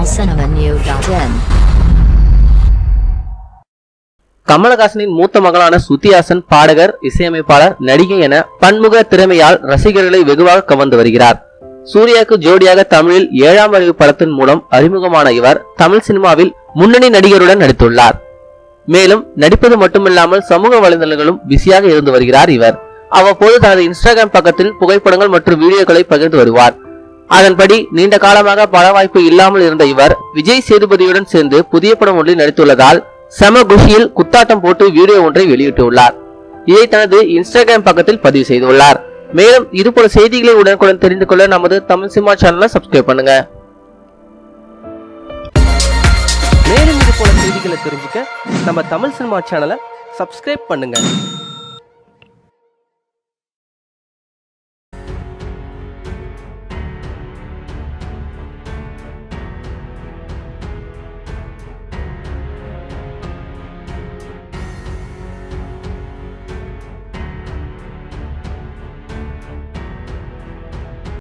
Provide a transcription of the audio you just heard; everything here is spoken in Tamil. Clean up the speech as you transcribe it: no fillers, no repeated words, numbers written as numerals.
tamilcinemanew.in. கமலஹாசனின் மூத்த மகளான ஸ்ருதி ஹாசன் பாடகர், இசையமைப்பாளர், நடிகை என பன்முக திறமையால் ரசிகர்களை வெகுவாக கவர்ந்து வருகிறார். சூர்யாவுக்கு ஜோடியாக தமிழில் 7ஆம் அறிவு படத்தின் மூலம் அறிமுகமான இவர் தமிழ் சினிமாவில் முன்னணி நடிகருடன் நடித்துள்ளார். மேலும் நடிப்பது மட்டுமில்லாமல் சமூக வலைதளங்களும் பிஸியாக இருந்து வருகிறார். இவர் அவ்வப்போது தனது இன்ஸ்டாகிராம் பக்கத்தில் புகைப்படங்கள் மற்றும் வீடியோக்களை பகிர்ந்து வருவார். அதன்படி நீண்ட காலமாக பட வாய்ப்பு இல்லாமல் இருந்த இவர் விஜய் சேதுபதியுடன் சேர்ந்து புதிய படம் ஒன்றில் நடித்துள்ளதால் செம குஷியில் குத்தாட்டம் போட்டு வீடியோ ஒன்றை வெளியிட்டுள்ளார். இதை தனது இன்ஸ்டாகிராம் பக்கத்தில் பதிவு செய்துள்ளார். மேலும் இதுபோல செய்திகளை உடனுக்குடன் தெரிந்து கொள்ள நமது தமிழ் சினிமா சேனலை சப்ஸ்கிரைப் பண்ணுங்க. மேலும் இதுபோல செய்திகளை தெரிஞ்சுக்க நம்ம தமிழ் சினிமா சேனலை சப்ஸ்கிரைப் பண்ணுங்க.